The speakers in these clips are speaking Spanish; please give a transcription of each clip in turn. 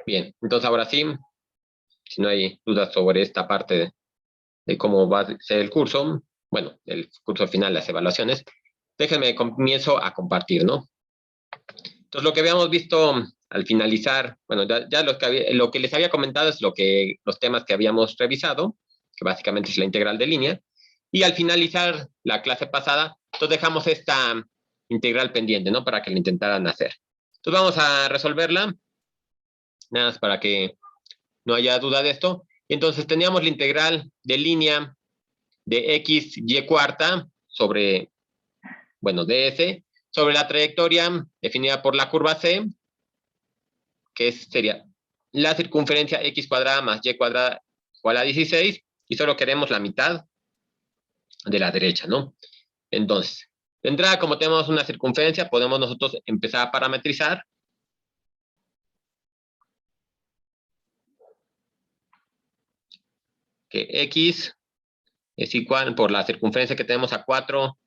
Bien, entonces ahora sí, si no hay dudas sobre esta parte de cómo va a ser el curso, bueno, el curso final, las evaluaciones, déjenme comienzo a compartir, ¿no? Entonces, lo que habíamos visto al finalizar, bueno, ya lo que les había comentado es los temas que habíamos revisado, que básicamente es la integral de línea, y al finalizar la clase pasada, entonces dejamos esta integral pendiente, ¿no? Para que la intentaran hacer. Entonces vamos a resolverla, nada más para que no haya duda de esto. Y entonces teníamos la integral de línea de x, y cuarta sobre, bueno, ds, sobre la trayectoria definida por la curva c, que sería la circunferencia x cuadrada más y cuadrada igual a 16, y solo queremos la mitad de la derecha, ¿no? Entonces, de entrada, como tenemos una circunferencia, podemos nosotros empezar a parametrizar. Que x es igual, por la circunferencia que tenemos, a 4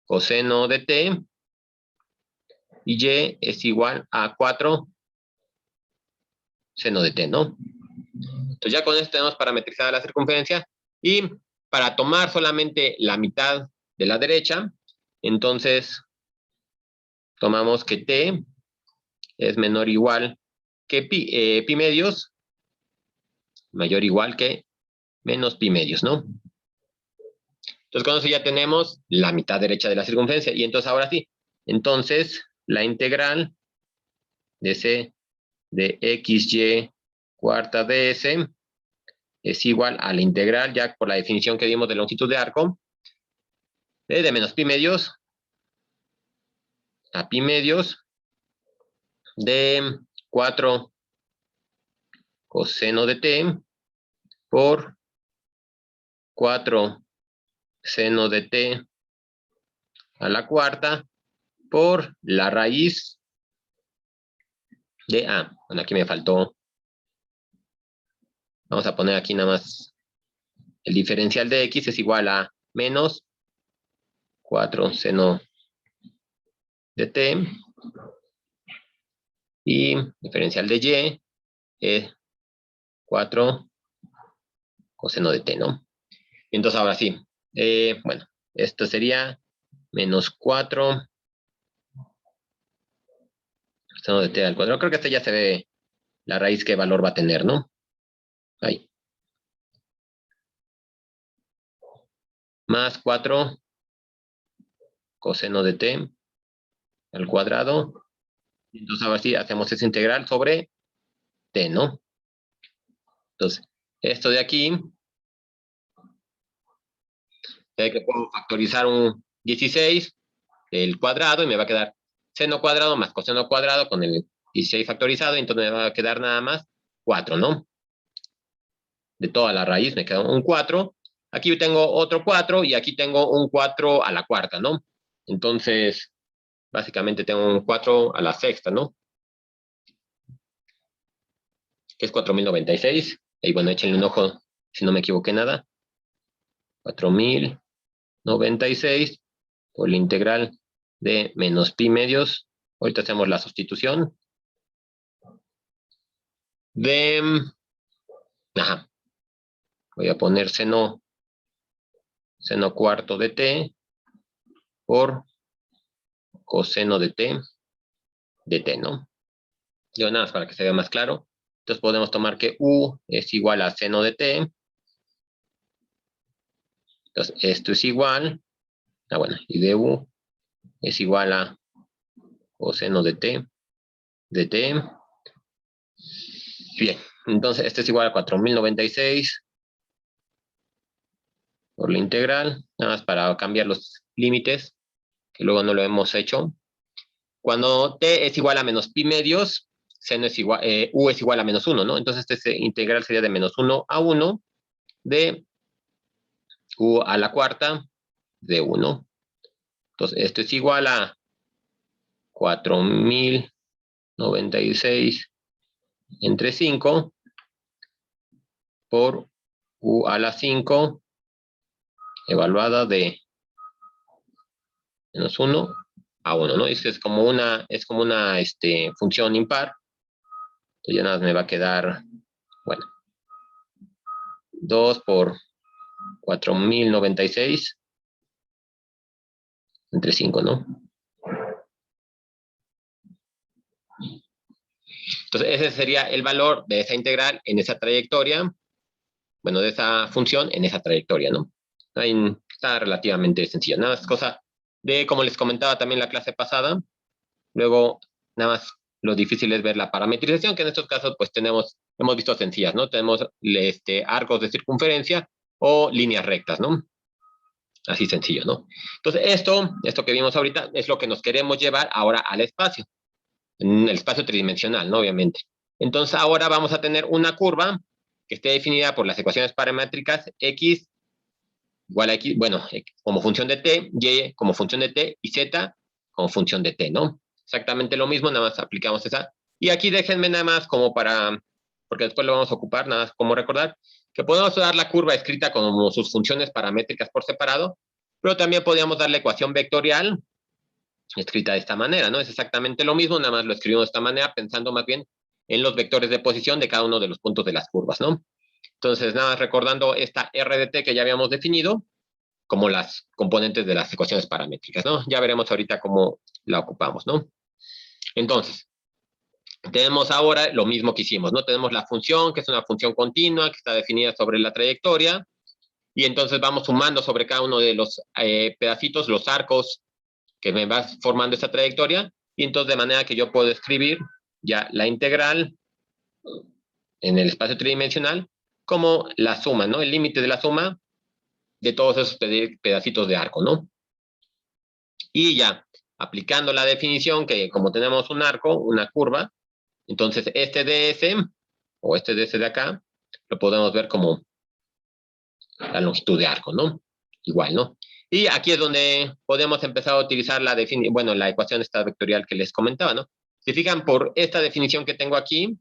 coseno de t, y y es igual a 4 seno de t, ¿no? Entonces ya con esto tenemos parametrizada la circunferencia, y para tomar solamente la mitad de la derecha, entonces tomamos que t es menor o igual que pi medios, mayor o igual que menos pi medios, ¿no? Entonces con eso ya tenemos la mitad derecha de la circunferencia, y entonces ahora sí, entonces la integral de c de xy cuarta ds es igual a la integral, ya por la definición que dimos de longitud de arco, de menos pi medios a pi medios de 4 coseno de t por 4 seno de t a la cuarta por la raíz de a. Bueno, aquí me faltó. Vamos a poner aquí nada más. El diferencial de x es igual a menos 4 seno de t, y diferencial de y es 4 coseno de t, ¿no? Entonces ahora sí, bueno, esto sería menos 4 seno de t al cuadrado. Creo que este ya se ve la raíz, qué valor va a tener, ¿no? Ahí. Más 4 coseno de t al cuadrado. Entonces ahora sí hacemos esa integral sobre t, ¿no? Entonces, esto de aquí, que puedo factorizar un 16, el cuadrado, y me va a quedar seno cuadrado más coseno cuadrado con el 16 factorizado, y entonces me va a quedar nada más 4, ¿no? De toda la raíz me queda un 4. Aquí tengo otro 4, y aquí tengo un 4 a la cuarta, ¿no? Entonces, básicamente tengo un 4 a la sexta, ¿no? Que es 4096. Y bueno, échenle un ojo si no me equivoqué nada. 4096 por la integral de menos pi medios. Ahorita hacemos la sustitución de, ajá, voy a poner seno cuarto de t por coseno de t, ¿no? Yo nada más para que se vea más claro. Entonces podemos tomar que u es igual a seno de t. Entonces esto es igual, bueno, y de u es igual a coseno de t. Bien, entonces esto es igual a 4096 por la integral, nada más para cambiar los límites, que luego no lo hemos hecho. Cuando t es igual a menos pi medios, seno es igual, u es igual a menos 1, ¿no? Entonces este integral sería de menos 1 a 1 de u a la cuarta de 1. Entonces esto es igual a 4096 entre 5 por u a la 5 evaluada de menos 1 a 1, ¿no? Es como una función impar. Entonces ya nada más me va a quedar, bueno, 2 por 4096 entre 5, ¿no? Entonces ese sería el valor de esa integral en esa trayectoria, bueno, de esa función en esa trayectoria, ¿no? Ahí está relativamente sencillo. Nada más cosa de, como les comentaba también la clase pasada, luego nada más lo difícil es ver la parametrización, que en estos casos pues hemos visto sencillas, ¿no? Tenemos arcos de circunferencia o líneas rectas, ¿no? Así sencillo, ¿no? Entonces esto que vimos ahorita es lo que nos queremos llevar ahora al espacio, en el espacio tridimensional, ¿no? Obviamente. Entonces ahora vamos a tener una curva que esté definida por las ecuaciones paramétricas x igual a x, bueno, como función de t, y como función de t y z como función de t, ¿no? Exactamente lo mismo, nada más aplicamos esa. Y aquí déjenme nada más como para, porque después lo vamos a ocupar, nada más como recordar, que podemos dar la curva escrita como sus funciones paramétricas por separado, pero también podríamos dar la ecuación vectorial escrita de esta manera, ¿no? Es exactamente lo mismo, nada más lo escribimos de esta manera, pensando más bien en los vectores de posición de cada uno de los puntos de las curvas, ¿no? Entonces, nada más recordando esta R de t que ya habíamos definido, como las componentes de las ecuaciones paramétricas, ¿no? Ya veremos ahorita cómo la ocupamos, ¿no? Entonces, tenemos ahora lo mismo que hicimos, ¿no? Tenemos la función, que es una función continua, que está definida sobre la trayectoria, y entonces vamos sumando sobre cada uno de los pedacitos, los arcos que me va formando esta trayectoria, y entonces de manera que yo puedo escribir ya la integral en el espacio tridimensional como la suma, ¿no? El límite de la suma de todos esos pedacitos de arco, ¿no? Y ya, aplicando la definición que como tenemos un arco, una curva, entonces este ds, o este ds de acá, lo podemos ver como la longitud de arco, ¿no? Igual, ¿no? Y aquí es donde podemos empezar a utilizar la bueno, la ecuación esta vectorial que les comentaba, ¿no? Si fijan por esta definición que tengo aquí,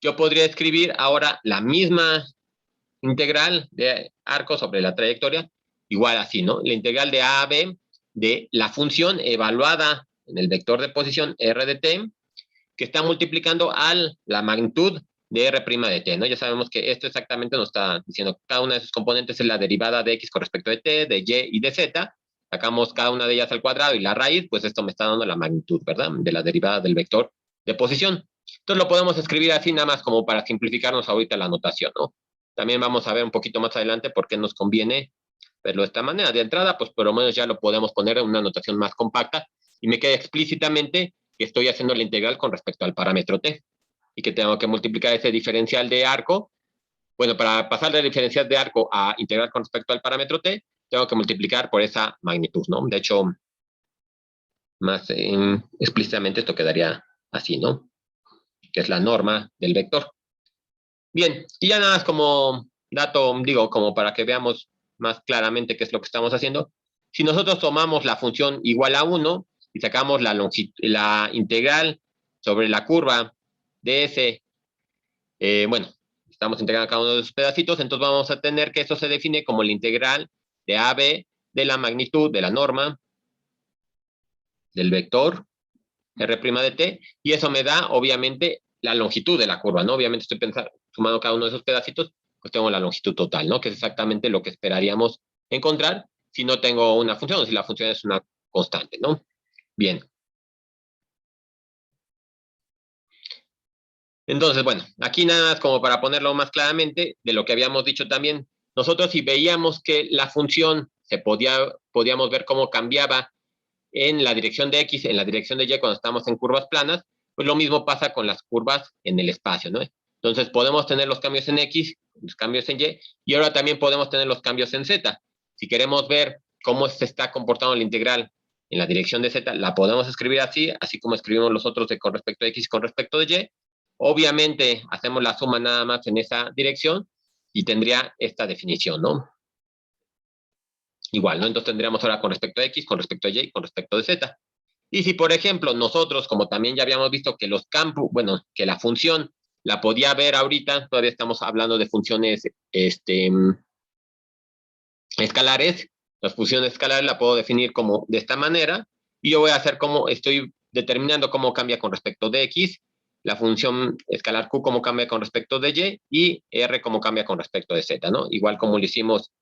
yo podría escribir ahora la misma integral de arco sobre la trayectoria, igual así, ¿no? La integral de a b de la función evaluada en el vector de posición r de t, que está multiplicando a la magnitud de r' de t, ¿no? Ya sabemos que esto exactamente nos está diciendo que cada una de sus componentes es la derivada de x con respecto de t, de y y de z. Sacamos cada una de ellas al cuadrado y la raíz, pues esto me está dando la magnitud, ¿verdad? De la derivada del vector de posición. Entonces lo podemos escribir así nada más como para simplificarnos ahorita la notación, ¿no? También vamos a ver un poquito más adelante por qué nos conviene verlo de esta manera. De entrada, pues por lo menos ya lo podemos poner en una notación más compacta y me queda explícitamente que estoy haciendo la integral con respecto al parámetro t y que tengo que multiplicar ese diferencial de arco. Bueno, para pasar de diferencial de arco a integral con respecto al parámetro t, tengo que multiplicar por esa magnitud, ¿no? De hecho, más explícitamente esto quedaría así, ¿no? Que es la norma del vector. Bien, y ya nada más como dato, digo, como para que veamos más claramente qué es lo que estamos haciendo. Si nosotros tomamos la función igual a 1 y sacamos la integral sobre la curva de ese, bueno, estamos integrando cada uno de esos pedacitos, entonces vamos a tener que eso se define como la integral de AB de la magnitud de la norma del vector R' de t, y eso me da, obviamente, la longitud de la curva, ¿no? Obviamente estoy sumando cada uno de esos pedacitos, pues tengo la longitud total, ¿no? Que es exactamente lo que esperaríamos encontrar si no tengo una función, o si la función es una constante, ¿no? Bien. Entonces, bueno, aquí nada más como para ponerlo más claramente de lo que habíamos dicho también, nosotros si veíamos que la función podíamos ver cómo cambiaba en la dirección de X, en la dirección de Y cuando estamos en curvas planas, pues lo mismo pasa con las curvas en el espacio, ¿no? Entonces podemos tener los cambios en X, los cambios en y ahora también podemos tener los cambios en Z. Si queremos ver cómo se está comportando la integral en la dirección de Z, la podemos escribir así, así como escribimos los otros con respecto a X y con respecto de Y. Obviamente hacemos la suma nada más en esa dirección y tendría esta definición, ¿no? Igual, ¿no? Entonces tendríamos ahora con respecto a X, con respecto a Y, con respecto de Z. Y si, por ejemplo, nosotros, como también ya habíamos visto que los campos, bueno, que la función la podía ver ahorita, todavía estamos hablando de funciones escalares, las funciones escalares la puedo definir como de esta manera, y yo voy a hacer como estoy determinando cómo cambia con respecto de x, la función escalar q cómo cambia con respecto de y r cómo cambia con respecto de z, ¿no? Igual como lo hicimos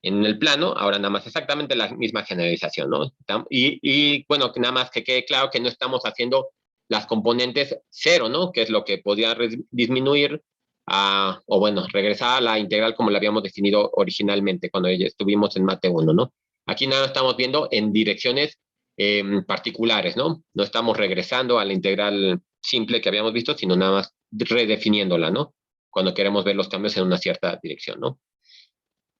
en el plano, ahora nada más exactamente la misma generalización, ¿no? Bueno, nada más que quede claro que no estamos haciendo las componentes cero, ¿no? Que es lo que podría disminuir o bueno, regresar a la integral como la habíamos definido originalmente cuando estuvimos en Mate 1, ¿no? Aquí nada estamos viendo en direcciones particulares, ¿no? No estamos regresando a la integral simple que habíamos visto, sino nada más redefiniéndola, ¿no? Cuando queremos ver los cambios en una cierta dirección, ¿no?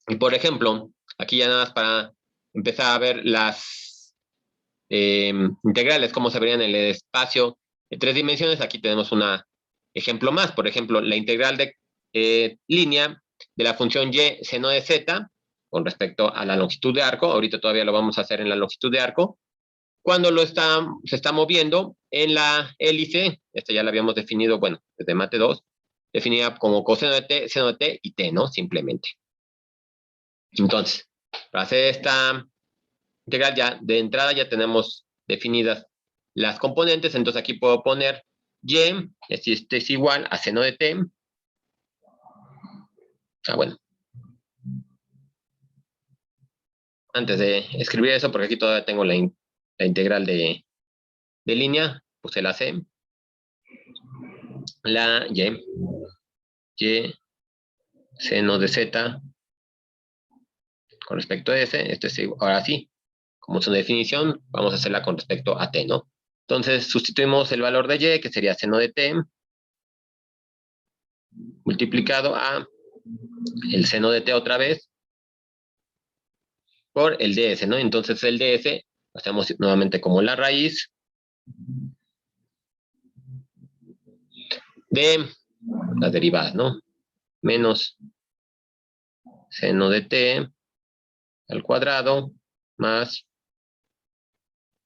Y por ejemplo, aquí ya nada más para empezar a ver las integrales, cómo se verían en el espacio de 3 dimensiones, aquí tenemos un ejemplo más. Por ejemplo, la integral de línea de la función y seno de z con respecto a la longitud de arco, ahorita todavía lo vamos a hacer en la longitud de arco, cuando se está moviendo en la hélice, esta ya la habíamos definido, bueno, desde Mate 2, definida como coseno de t, seno de t y t, ¿no? Simplemente. Entonces, para hacer esta integral ya de entrada ya tenemos definidas las componentes, entonces aquí puedo poner y, este es igual a seno de t. Bueno. Antes de escribir eso, porque aquí todavía tengo la integral de línea, puse la c, la y seno de z con respecto a s, esto es igual, ahora sí, como es una definición, vamos a hacerla con respecto a t, ¿no? Entonces sustituimos el valor de y, que sería seno de t, multiplicado a el seno de t otra vez, por el ds, ¿no? Entonces el ds lo hacemos nuevamente como la raíz de las derivadas, ¿no? Menos seno de t al cuadrado más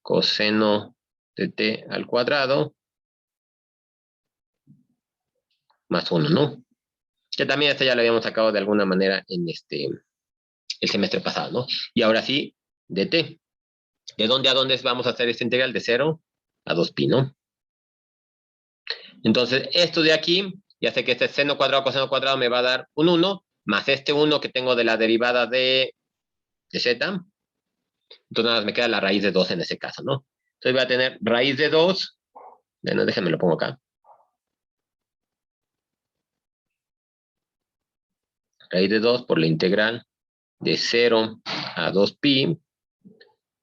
coseno de t al cuadrado más 1, ¿no? Que también esto ya lo habíamos sacado de alguna manera en el semestre pasado, ¿no? Y ahora sí, de t. ¿De dónde a dónde vamos a hacer esta integral? De 0 a 2pi, ¿no? Entonces, esto de aquí, ya sé que este seno cuadrado coseno cuadrado me va a dar un 1, más este 1 que tengo de la derivada de z. Entonces, nada más me queda la raíz de 2 en ese caso, ¿no? Entonces, voy a tener raíz de 2. Bueno, déjenme lo pongo acá. Raíz de 2 por la integral de 0 a 2pi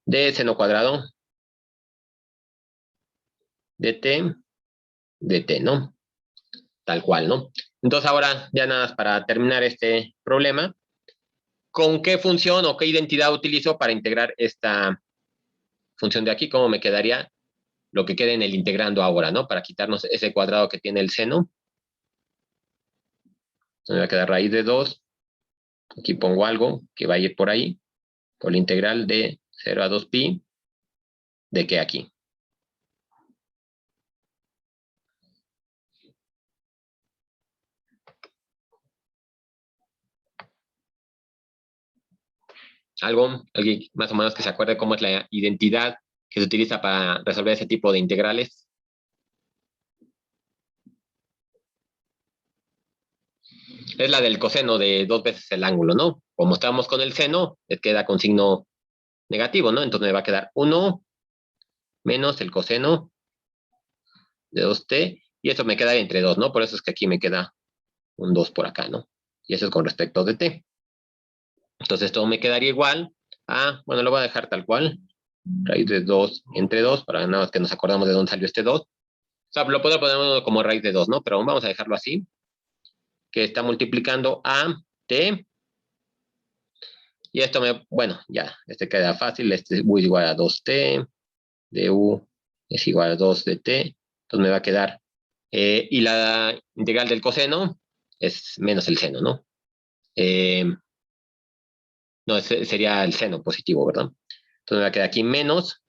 de seno cuadrado de t, ¿no? Tal cual, ¿no? Entonces ahora, ya nada más para terminar este problema, ¿con qué función o qué identidad utilizo para integrar esta función de aquí? ¿Cómo me quedaría lo que quede en el integrando ahora, ¿no? Para quitarnos ese cuadrado que tiene el seno. Me va a quedar raíz de 2. Aquí pongo algo que va a ir por ahí, por la integral de 0 a 2pi, de que aquí. Alguien más o menos que se acuerde cómo es la identidad que se utiliza para resolver ese tipo de integrales. Es la del coseno de 2 veces el ángulo, ¿no? Como estamos con el seno, queda con signo negativo, ¿no? Entonces me va a quedar 1 menos el coseno de 2t, y eso me queda entre 2, ¿no? Por eso es que aquí me queda un 2 por acá, ¿no? Y eso es con respecto de t. Entonces todo me quedaría igual a, bueno, lo voy a dejar tal cual, raíz de 2 entre 2, para nada más que nos acordamos de dónde salió este 2. O sea, lo puedo poner como raíz de 2, ¿no? Pero vamos a dejarlo así, que está multiplicando a t, y esto bueno, ya, este queda fácil, este u es igual a 2t, de u es igual a 2 de t, entonces me va a quedar, y la integral del coseno es menos el seno, ¿no? No, sería el seno positivo, ¿verdad? Entonces me va a quedar aquí menos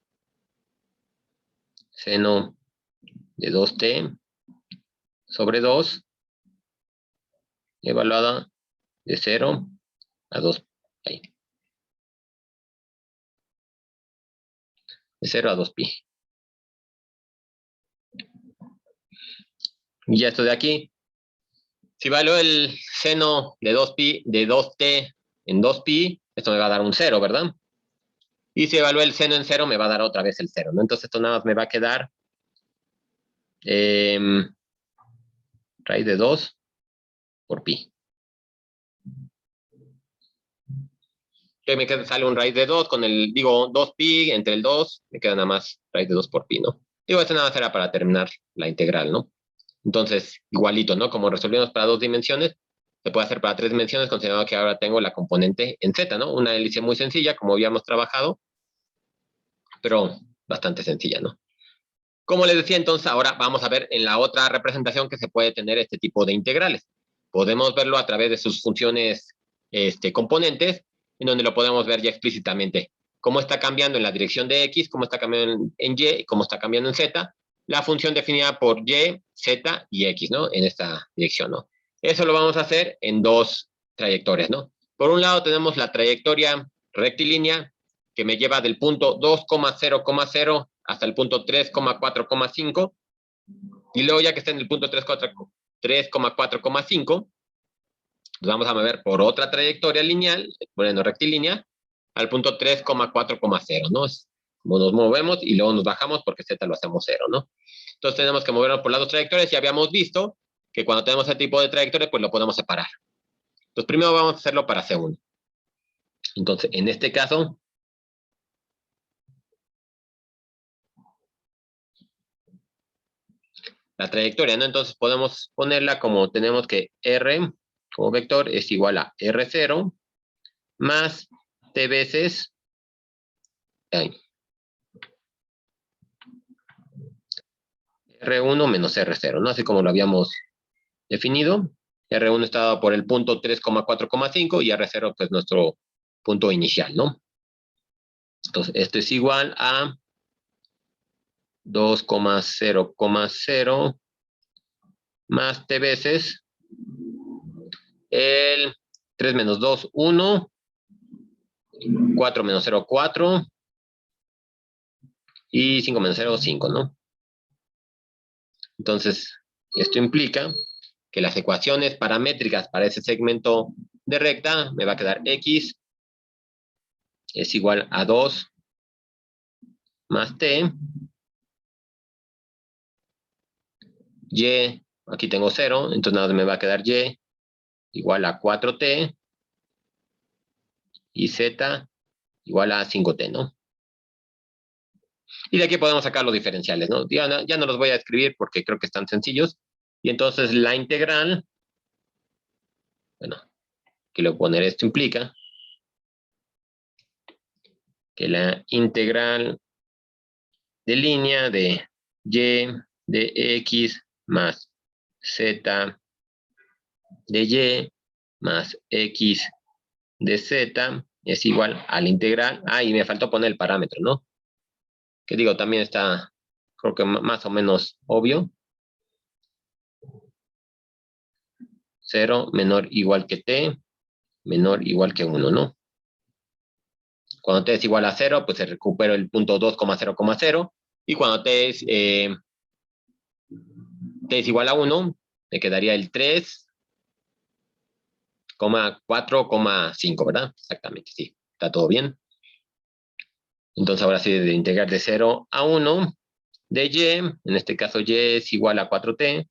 seno de 2t sobre 2 evaluada de 0 a 2, ahí, de 0 a 2pi. Y esto de aquí, si evalúo el seno de 2t en 2pi, esto me va a dar un 0, ¿verdad? Y si evalúo el seno en 0, me va a dar otra vez el 0, ¿no? Entonces esto nada más me va a quedar raíz de 2 por pi. Que me queda, sale un raíz de 2 con el, digo, 2pi entre el 2, me queda nada más raíz de 2 por pi, ¿no? Digo, esto nada más era para terminar la integral, ¿no? Entonces, igualito, ¿no? Como resolvimos para 2 dimensiones, se puede hacer para 3 dimensiones, considerando que ahora tengo la componente en z, ¿no? Una hélice muy sencilla, como habíamos trabajado, pero bastante sencilla, ¿no? Como les decía, entonces, ahora vamos a ver en la otra representación que se puede tener este tipo de integrales. Podemos verlo a través de sus funciones componentes, en donde lo podemos ver ya explícitamente. Cómo está cambiando en la dirección de x, cómo está cambiando en y, y cómo está cambiando en z, la función definida por y, z y x, ¿no? En esta dirección, ¿no? Eso lo vamos a hacer en dos trayectorias, ¿no? Por un lado tenemos la trayectoria rectilínea, que me lleva del punto 2,0,0 hasta el punto 3,4,5, y luego ya que está en el punto 3,4,5, nos vamos a mover por otra trayectoria lineal, bueno, rectilínea, al punto 3,4,0, ¿no? Como nos movemos y luego nos bajamos porque z lo hacemos 0, ¿no? Entonces tenemos que movernos por las dos trayectorias y habíamos visto que cuando tenemos ese tipo de trayectoria, pues lo podemos separar. Entonces primero vamos a hacerlo para C1. Entonces, en este caso, la trayectoria, ¿no? Entonces podemos ponerla como tenemos que R como vector es igual a R0 más T veces R1 menos R0, ¿no? Así como lo habíamos definido. R1 está dado por el punto 3,4,5 y R0 pues nuestro punto inicial, ¿no? Entonces esto es igual a 2,0,0 más T veces el 3 menos 2, 1, 4 menos 0, 4, y 5 menos 0, 5, ¿no? Entonces, esto implica que las ecuaciones paramétricas para ese segmento de recta me va a quedar x es igual a 2 más t, y, aquí tengo 0, entonces nada me va a quedar y igual a 4t, y z igual a 5t, ¿no? Y de aquí podemos sacar los diferenciales, ¿no? Ya no los voy a escribir porque creo que están sencillos. Y entonces la integral, bueno, que lo poner esto implica que la integral de línea de y de x más z de y más x de z es igual a la integral. Ah, y me faltó poner el parámetro, ¿no? Que digo, también está, creo que más o menos obvio. 0 menor igual que t, menor igual que 1, ¿no? Cuando t es igual a 0, pues se recupera el punto 2,0,0. Y cuando t es igual a 1, me quedaría el 3,4,5, ¿verdad? Exactamente, sí. Está todo bien. Entonces ahora sí, de integrar de 0 a 1 de y, en este caso y es igual a 4t,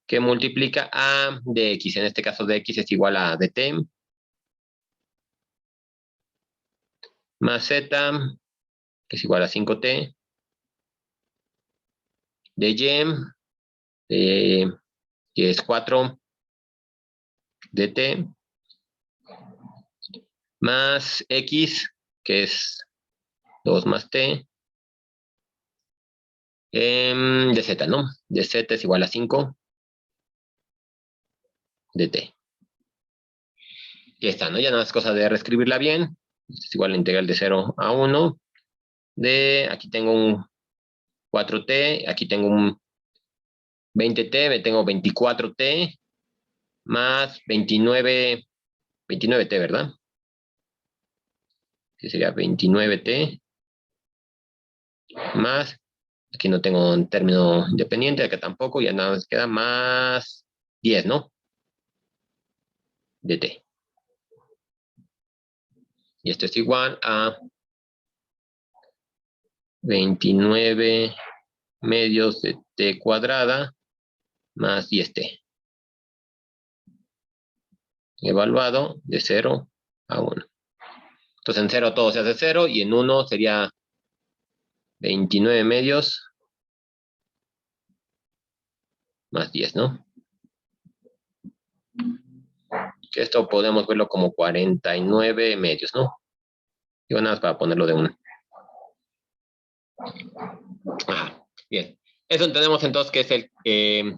que multiplica a de x. En este caso de x es igual a dt, más z, que es igual a 5t, de y, que es 4 dt, más x, que es 2 más t, de z, ¿no? De z es igual a 5 dt. Y está, ¿no? Ya no es cosa de reescribirla bien. Es igual a la integral de 0 a 1 de, aquí tengo un 4t, aquí tengo un 20t, me tengo 24t, más 29t, ¿verdad? Que sería 29t, más Aquí no tengo un término independiente, acá tampoco, ya nada más queda más 10, ¿no? De t. Y esto es igual a 29 medios de t cuadrada más 10t. Evaluado de 0 a 1. Entonces en 0 todo se hace 0 y en 1 sería 29 medios más 10, ¿no? Que esto podemos verlo como 49 medios, ¿no? Y nada más para ponerlo de 1. Ajá, bien. Eso entendemos entonces que es el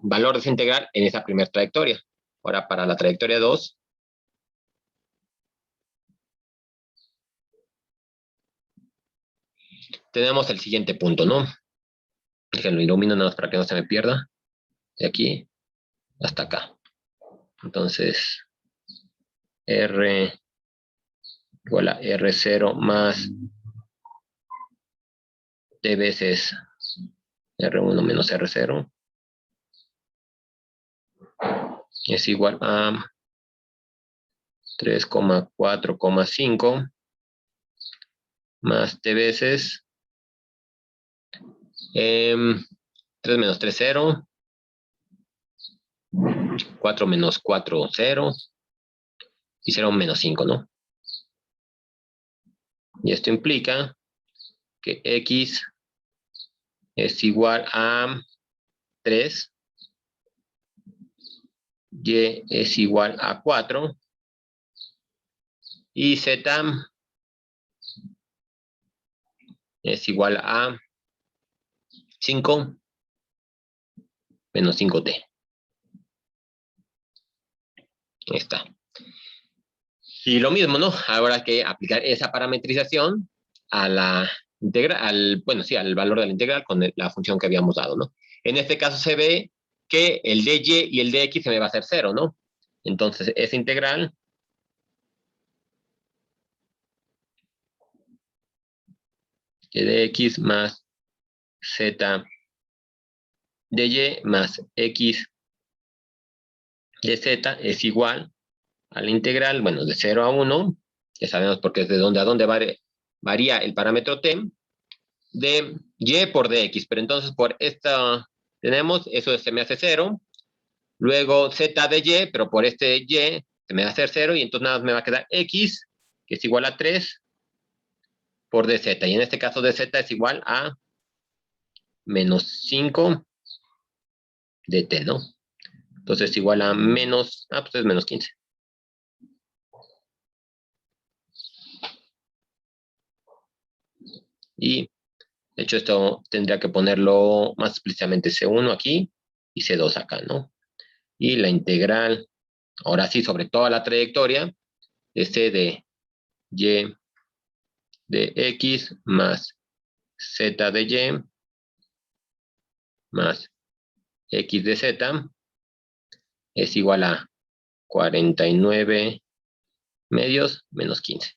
valor de esa integral en esa primera trayectoria. Ahora para la trayectoria 2. Tenemos el siguiente punto, ¿no? Que lo ilumino nada más para que no se me pierda. De aquí hasta acá. Entonces, R igual a R0 más T veces R1 menos R0 es igual a 3,4,5 más T veces 3 menos 3, 0. 4 menos 4, 0. Y 0 menos 5, ¿no? Y esto implica que X es igual a 3. Y es igual a 4. Y Z es igual a 5 menos 5t. Ahí está. Y lo mismo, ¿no? Ahora hay que aplicar esa parametrización a la integral, bueno, sí, al valor de la integral con la función que habíamos dado, ¿no? En este caso se ve que el dy y el dx se me va a hacer 0, ¿no? Entonces, esa integral de dx más z dy más x de z es igual a la integral, bueno, de 0 a 1, ya sabemos porque es de dónde a dónde varía el parámetro t, de y por dx, pero entonces por esta tenemos, eso se me hace 0, luego z de y, pero por este y se me va a hacer 0, y entonces nada más me va a quedar x, que es igual a 3, por dz, y en este caso dz es igual a menos 5 dt, ¿no? Entonces es igual a menos, pues es menos 15. Y de hecho esto tendría que ponerlo más explícitamente C1 aquí y C2 acá, ¿no? Y la integral, ahora sí, sobre toda la trayectoria, de C de Y de X más Z de Y más X de Z es igual a 49 medios menos 15.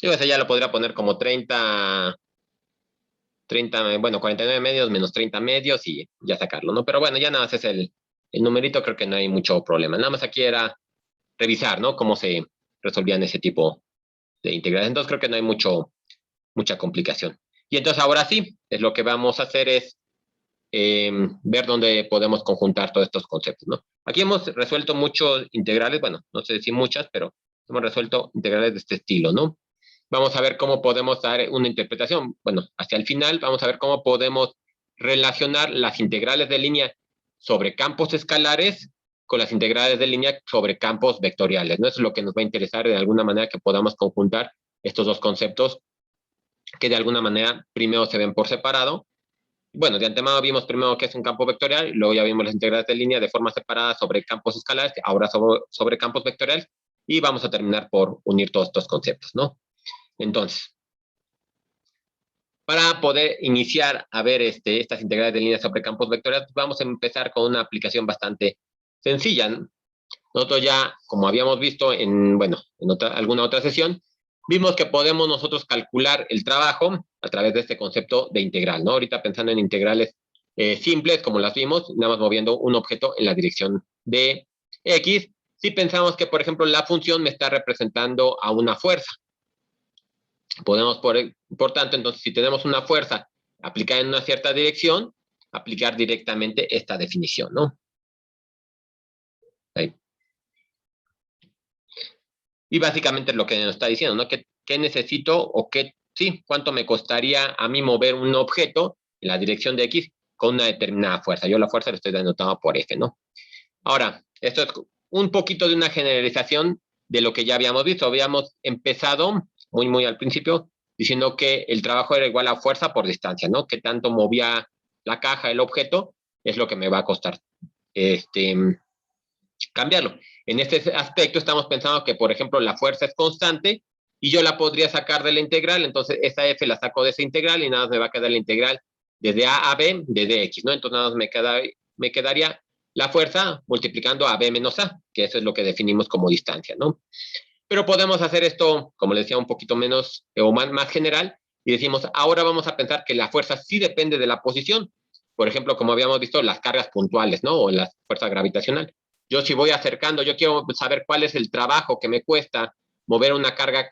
Digo, ese ya lo podría poner como 30, bueno, 49 medios menos 30 medios y ya sacarlo, ¿no? Pero bueno, ya nada más es el numerito, creo que no hay mucho problema. Nada más aquí era revisar, ¿no? Cómo se resolvían ese tipo de integrales. Entonces creo que no hay mucha complicación. Y entonces ahora sí, es lo que vamos a hacer es ver dónde podemos conjuntar todos estos conceptos, ¿no? Aquí hemos resuelto muchos integrales, bueno, no sé si muchas, pero hemos resuelto integrales de este estilo, ¿no? Vamos a ver cómo podemos dar una interpretación. Bueno, hacia el final vamos a ver cómo podemos relacionar las integrales de línea sobre campos escalares con las integrales de línea sobre campos vectoriales, ¿no? Eso es lo que nos va a interesar de alguna manera, que podamos conjuntar estos dos conceptos que de alguna manera primero se ven por separado. Bueno, de antemano vimos primero qué es un campo vectorial, y luego ya vimos las integrales de línea de forma separada sobre campos escalares, ahora sobre campos vectoriales, y vamos a terminar por unir todos estos conceptos, ¿no? Entonces, para poder iniciar a ver estas integrales de línea sobre campos vectoriales, vamos a empezar con una aplicación bastante sencilla. Nosotros ya, como habíamos visto en alguna otra sesión, vimos que podemos nosotros calcular el trabajo a través de este concepto de integral, ¿no? Ahorita pensando en integrales simples, como las vimos, nada más moviendo un objeto en la dirección de X. Si pensamos que, por ejemplo, la función me está representando a una fuerza, podemos, por tanto, entonces, si tenemos una fuerza aplicada en una cierta dirección, aplicar directamente esta definición, ¿no? Ahí. Y básicamente es lo que nos está diciendo, ¿no? ¿Qué necesito o sí, cuánto me costaría a mí mover un objeto en la dirección de X con una determinada fuerza? Yo la fuerza la estoy denotando por F, ¿no? Ahora, esto es un poquito de una generalización de lo que ya habíamos visto. Habíamos empezado muy al principio diciendo que el trabajo era igual a fuerza por distancia, ¿no? Que tanto movía la caja, el objeto, es lo que me va a costar cambiarlo. En este aspecto estamos pensando que, por ejemplo, la fuerza es constante y yo la podría sacar de la integral, entonces esa F la saco de esa integral y nada más me va a quedar la integral desde A a B de dx, ¿no? Entonces nada más me quedaría la fuerza multiplicando a B menos A, que eso es lo que definimos como distancia, ¿no? Pero podemos hacer esto, como les decía, un poquito menos o más general y decimos, ahora vamos a pensar que la fuerza sí depende de la posición. Por ejemplo, como habíamos visto, las cargas puntuales, ¿no? O la fuerza gravitacional. Yo si voy acercando, yo quiero saber cuál es el trabajo que me cuesta mover una carga,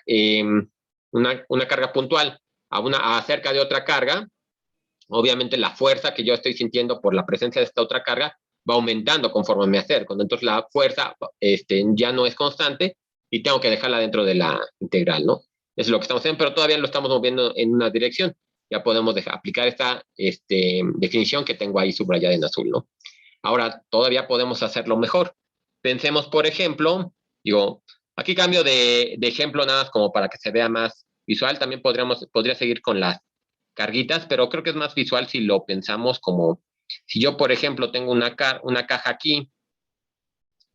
una carga puntual acerca de otra carga. Obviamente la fuerza que yo estoy sintiendo por la presencia de esta otra carga va aumentando conforme me acerco. Entonces la fuerza ya no es constante y tengo que dejarla dentro de la integral, ¿no? Eso es lo que estamos haciendo, pero todavía lo estamos moviendo en una dirección. Ya podemos aplicar esta definición que tengo ahí subrayada en azul, ¿no? Ahora, todavía podemos hacerlo mejor. Pensemos, por ejemplo, digo, aquí cambio de ejemplo nada más como para que se vea más visual. También podría seguir con las carguitas, pero creo que es más visual si lo pensamos como, si yo, por ejemplo, tengo una caja aquí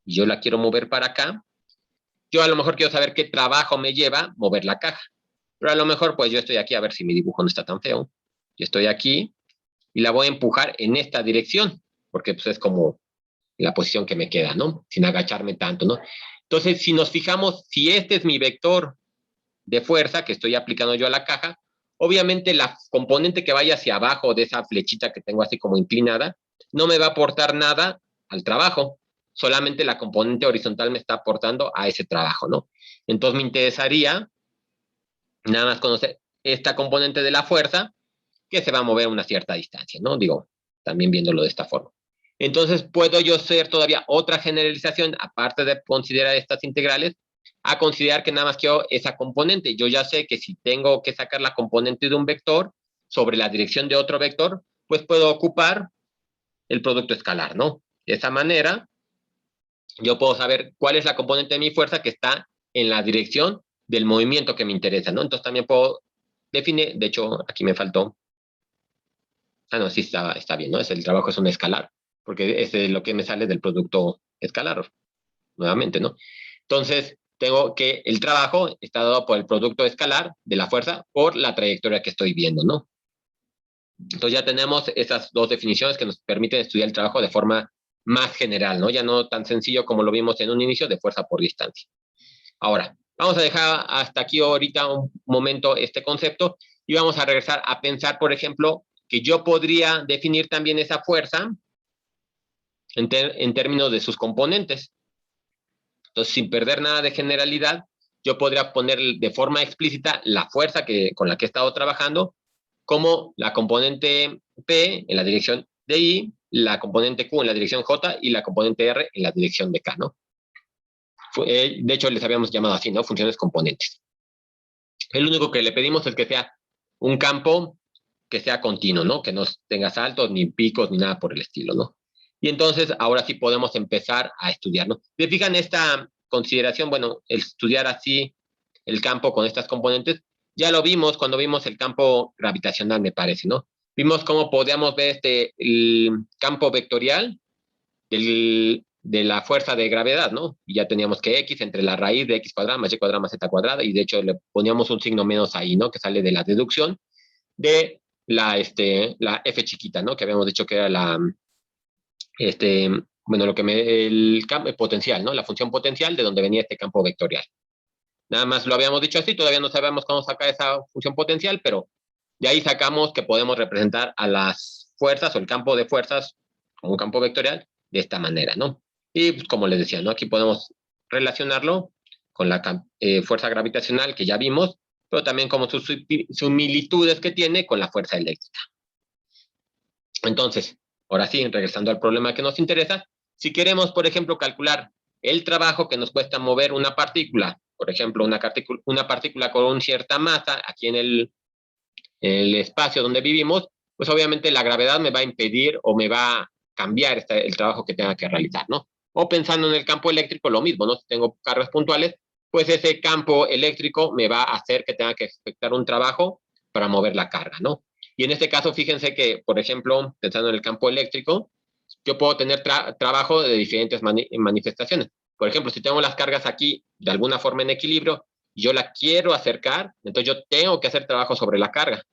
y yo la quiero mover para acá, yo a lo mejor quiero saber qué trabajo me lleva mover la caja. Pero a lo mejor, pues yo estoy aquí, a ver si mi dibujo no está tan feo. Yo estoy aquí y la voy a empujar en esta dirección, porque pues es como la posición que me queda, ¿no? Sin agacharme tanto, ¿no? Entonces, si nos fijamos, si este es mi vector de fuerza que estoy aplicando yo a la caja, obviamente la componente que vaya hacia abajo de esa flechita que tengo así como inclinada, no me va a aportar nada al trabajo, solamente la componente horizontal me está aportando a ese trabajo, ¿no? Entonces me interesaría nada más conocer esta componente de la fuerza que se va a mover a una cierta distancia, ¿no? Digo, también viéndolo de esta forma. Entonces, puedo yo hacer todavía otra generalización, aparte de considerar estas integrales, a considerar que nada más quiero esa componente. Yo ya sé que si tengo que sacar la componente de un vector sobre la dirección de otro vector, pues puedo ocupar el producto escalar, ¿no? De esa manera, yo puedo saber cuál es la componente de mi fuerza que está en la dirección del movimiento que me interesa, ¿no? Entonces también puedo definir, de hecho, aquí me faltó. Ah, no, sí está bien, ¿no? El trabajo es un escalar, porque es lo que me sale del producto escalar, nuevamente, ¿no? Entonces, tengo que el trabajo está dado por el producto escalar de la fuerza por la trayectoria que estoy viendo, ¿no? Entonces ya tenemos esas dos definiciones que nos permiten estudiar el trabajo de forma más general, ¿no? Ya no tan sencillo como lo vimos en un inicio de fuerza por distancia. Ahora, vamos a dejar hasta aquí ahorita un momento este concepto y vamos a regresar a pensar, por ejemplo, que yo podría definir también esa fuerza en términos de sus componentes. Entonces, sin perder nada de generalidad, yo podría poner de forma explícita la fuerza con la que he estado trabajando como la componente P en la dirección de I, la componente Q en la dirección J y la componente R en la dirección de K, ¿no? De hecho, les habíamos llamado así, ¿no? Funciones componentes. El único que le pedimos es que sea un campo que sea continuo, ¿no? Que no tenga saltos, ni picos, ni nada por el estilo, ¿no? Y entonces, ahora sí podemos empezar a estudiar, ¿no? ¿Se fijan esta consideración? Bueno, el estudiar así el campo con estas componentes, ya lo vimos cuando vimos el campo gravitacional, me parece, ¿no? Vimos cómo podíamos ver el campo vectorial de la fuerza de gravedad, ¿no? Y ya teníamos que X entre la raíz de X cuadrada más Y cuadrada más Z cuadrada, y de hecho le poníamos un signo menos ahí, ¿no? Que sale de la deducción de la F chiquita, ¿no? Que habíamos dicho que era bueno, el campo potencial, ¿no? La función potencial de donde venía este campo vectorial, Nada más lo habíamos dicho así, todavía no sabemos cómo sacar esa función potencial, pero de ahí sacamos que podemos representar a las fuerzas o el campo de fuerzas como un campo vectorial de esta manera, ¿no? Y pues, como les decía, ¿no? Aquí podemos relacionarlo con la fuerza gravitacional que ya vimos, pero también como sus similitudes que tiene con la fuerza eléctrica. Entonces, ahora sí, regresando al problema que nos interesa, si queremos, por ejemplo, calcular el trabajo que nos cuesta mover una partícula, por ejemplo, una partícula con una cierta masa aquí en el espacio donde vivimos, pues obviamente la gravedad me va a impedir o me va a cambiar el trabajo que tenga que realizar, ¿no? O pensando en el campo eléctrico, lo mismo, ¿no? Si tengo cargas puntuales, pues ese campo eléctrico me va a hacer que tenga que efectuar un trabajo para mover la carga, ¿no? Y en este caso, fíjense que, por ejemplo, pensando en el campo eléctrico, yo puedo tener trabajo de diferentes manifestaciones. Por ejemplo, si tengo las cargas aquí de alguna forma en equilibrio, yo la quiero acercar, entonces yo tengo que hacer trabajo sobre la carga.